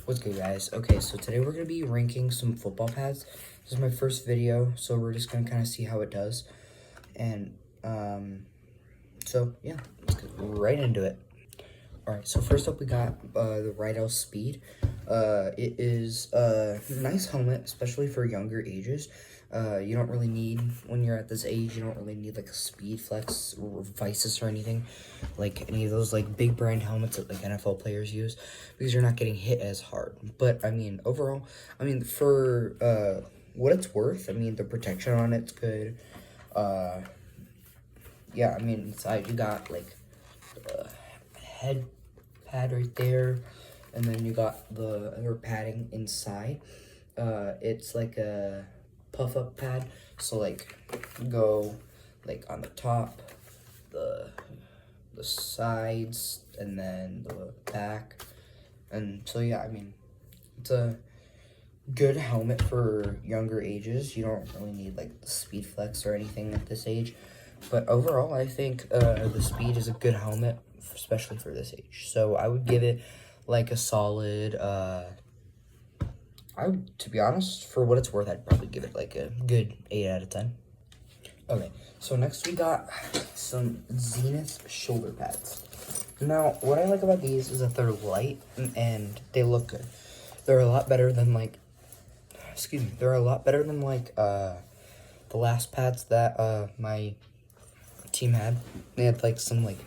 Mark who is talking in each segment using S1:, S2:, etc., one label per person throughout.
S1: What's good, guys? Okay, so today we're going to be ranking some football pads. This is my first video, so we're just going to kind of see how it does. And, so, yeah, let's get right into it. Alright, so first up we got the Rydell Speed. It is a nice helmet, especially for younger ages. You don't really need, when you're at this age, you don't really need like a Speed Flex or Visus or anything, like any of those like big brand helmets that like NFL players use, because you're not getting hit as hard. But I mean, overall, I mean, for what it's worth, I mean, the protection on it's good. Yeah, I mean, inside you got like head pad right there, and then you got the other padding inside. It's like a puff up pad, so like go like on the top, the sides, and then the back. And so yeah, I mean, it's a good helmet for younger ages. You don't really need like the Speed Flex or anything at this age, but overall I think the Speed is a good helmet, especially for this age. So I would give it like a solid to be honest, for what it's worth, I'd probably give it like a good 8 out of 10. Okay, so next we got some Zenith shoulder pads. Now, what I like about these is that they're light and they look good. They're a lot better than like, they're a lot better than like the last pads that my team had. They had like some like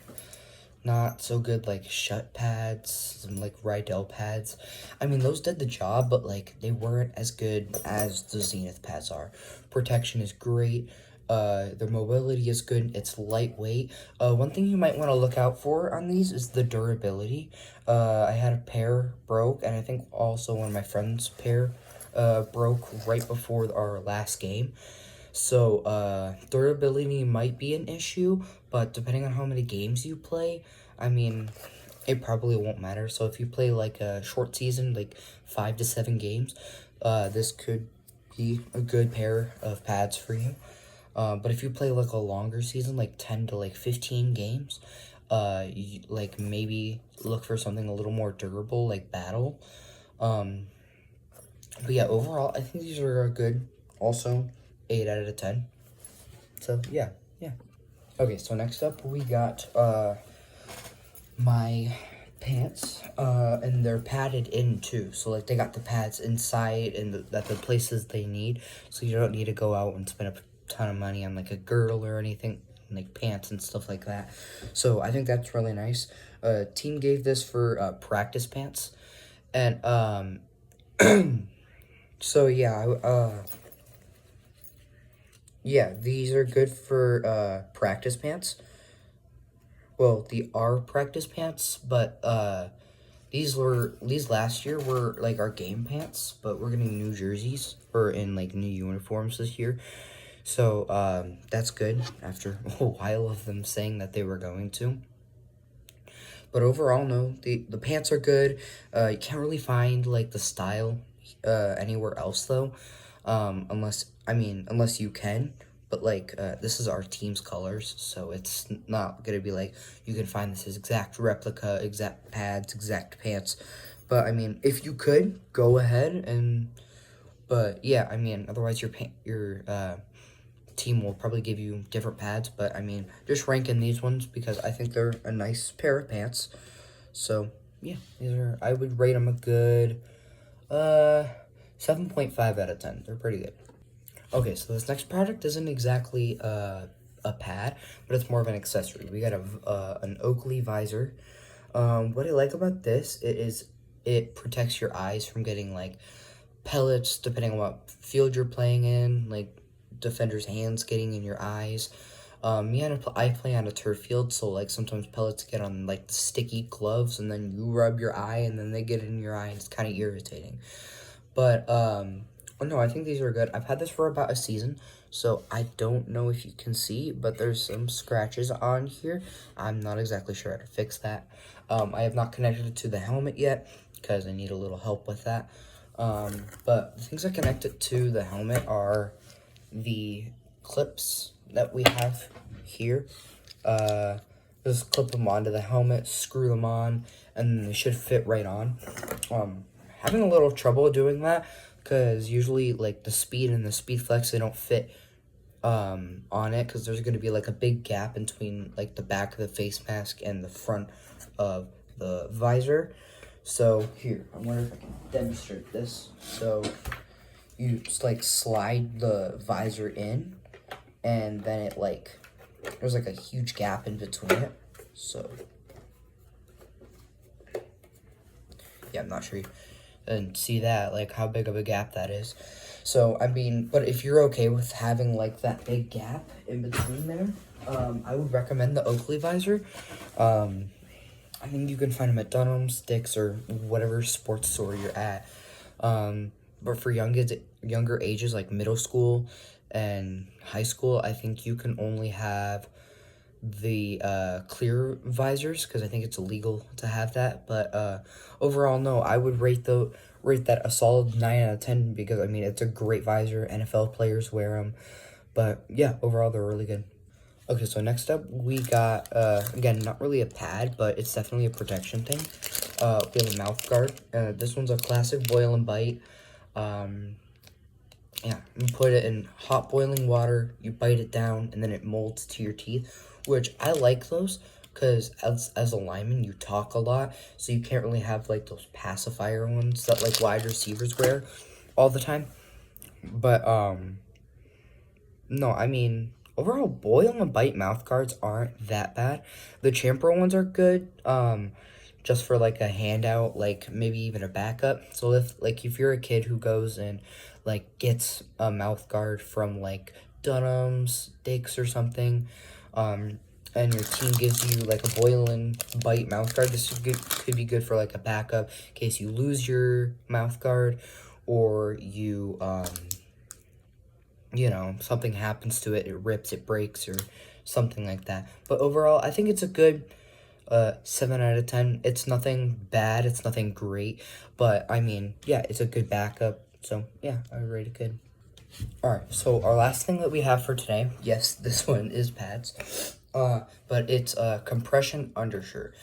S1: not so good like shut pads, some like Rydell pads. I mean, those did the job, but like they weren't as good as the Zenith pads are. Protection is great. Their mobility is good. It's lightweight. One thing you might want to look out for on these is the durability. I had a pair broke, and I think also one of my friends' pair broke right before our last game. So, durability might be an issue, but depending on how many games you play, I mean, it probably won't matter. So if you play like a short season, like 5 to 7 games, this could be a good pair of pads for you. But if you play like a longer season, like 10 to like 15 games, like maybe look for something a little more durable, like Battle. But yeah, overall, I think these are good. Also, 8 out of 10. So yeah. Okay, so next up we got my pants, and they're padded in too. So like they got the pads inside and the places they need. So you don't need to go out and spend a ton of money on like a girdle or anything, like pants and stuff like that. So I think that's really nice. Team gave this for practice pants, and so yeah, yeah, these are good for practice pants. Well, the are practice pants, but these last year were like our game pants, but we're getting new jerseys or in like new uniforms this year. So that's good after a while of them saying that they were going to. But overall, no, the pants are good. You can't really find like the style anywhere else though, unless you can. But like this is our team's colors, so it's not gonna be like you can find this as exact replica, exact pads, exact pants. But I mean, if you could, go ahead and. But yeah, I mean, otherwise your team will probably give you different pads, but I mean, just ranking these ones because I think they're a nice pair of pants. So yeah, I would rate them a good 7.5 out of 10. They're pretty good. Okay, so this next product isn't exactly a pad, but it's more of an accessory. We got an Oakley visor. What I like about this it protects your eyes from getting like pellets, depending on what field you're playing in, like defenders' hands getting in your eyes. I play on a turf field, so like sometimes pellets get on like the sticky gloves, and then you rub your eye, and then they get in your eye, and it's kind of irritating. But no, I think these are good. I've had this for about a season, so I don't know if you can see, but there's some scratches on here. I'm not exactly sure how to fix that. I have not connected it to the helmet yet because I need a little help with that. But the things that connect it to the helmet are the clips that we have here. Just clip them onto the helmet, screw them on, and they should fit right on. having a little trouble doing that, because usually like the speed and the speed flex, they don't fit on it, because there's going to be like a big gap between like the back of the face mask and the front of the visor. So here, I wonder if I can demonstrate this. So you just like slide the visor in, and then it like, there's like a huge gap in between it. So yeah, I'm not sure you can see that, like how big of a gap that is. So I mean, but if you're okay with having like that big gap in between there, I would recommend the Oakley visor. I think you can find them at Dunham's, Dick's, or whatever sports store you're at. But for younger ages, like middle school and high school, I think you can only have the clear visors, because I think it's illegal to have that. But overall, no, I would rate that a solid 9 out of 10, because I mean, it's a great visor. NFL players wear them. But yeah, overall, they're really good. Okay, so next up, we got, again, not really a pad, but it's definitely a protection thing. We have a mouth guard. This one's a classic boil and bite. Yeah, you put it in hot boiling water, you bite it down, and then it molds to your teeth, which I like those, because as a lineman, you talk a lot, so you can't really have, like, those pacifier ones that, like, wide receivers wear all the time. But, no, I mean, overall, boil and bite mouth guards aren't that bad. The Champro ones are good, just for, like, a handout, like, maybe even a backup. So, if you're a kid who goes and, like, gets a mouth guard from, like, Dunham's, Dick's, or something, and your team gives you, like, a boil and bite mouth guard, this could be good for, like, a backup in case you lose your mouth guard, or you, you know, something happens to it, it rips, it breaks, or something like that. But overall, I think it's a good 7 out of 10. It's nothing bad, it's nothing great, but I mean, yeah, it's a good backup. So yeah, I would rate it good. Alright, so our last thing that we have for today, yes, this one is pads, but it's a compression undershirt.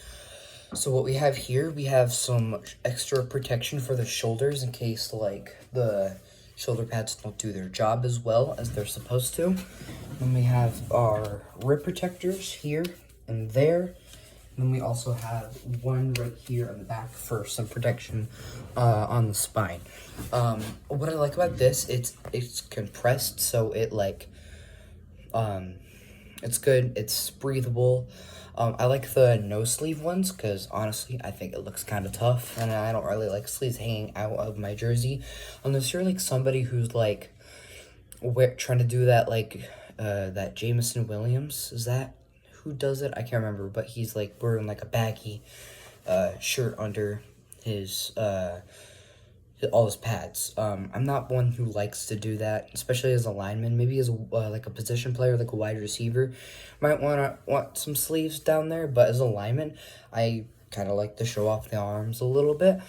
S1: So what we have here, we have some extra protection for the shoulders in case, like, the shoulder pads don't do their job as well as they're supposed to. Then we have our rib protectors here and there. Then we also have one right here on the back for some protection on the spine. What I like about this, it's compressed, so it like it's good. It's breathable. I like the no sleeve ones because honestly, I think it looks kind of tough, and I don't really like sleeves hanging out of my jersey, unless you're like somebody who's like trying to do that, like that Jameson Williams, is that who does it? I can't remember, but he's like wearing like a baggy shirt under his all his pads. I'm not one who likes to do that, especially as a lineman. Maybe as a, like a position player, like a wide receiver, might want some sleeves down there. But as a lineman, I kind of like to show off the arms a little bit.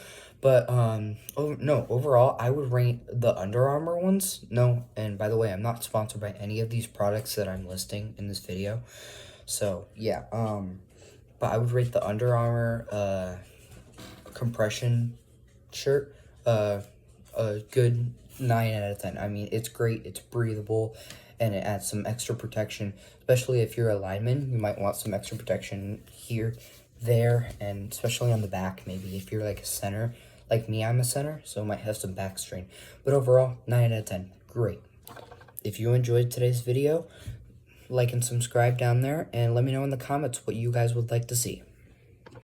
S1: But no, overall, I would rate the Under Armour ones. No, and by the way, I'm not sponsored by any of these products that I'm listing in this video. So yeah, but I would rate the Under Armour compression shirt a good 9 out of 10. I mean, it's great, it's breathable, and it adds some extra protection, especially if you're a lineman. You might want some extra protection here, there, and especially on the back. Maybe if you're like a center, like me, I'm a center, so it might have some back strain. But overall, 9 out of 10, great. If you enjoyed today's video, like and subscribe down there, and let me know in the comments what you guys would like to see.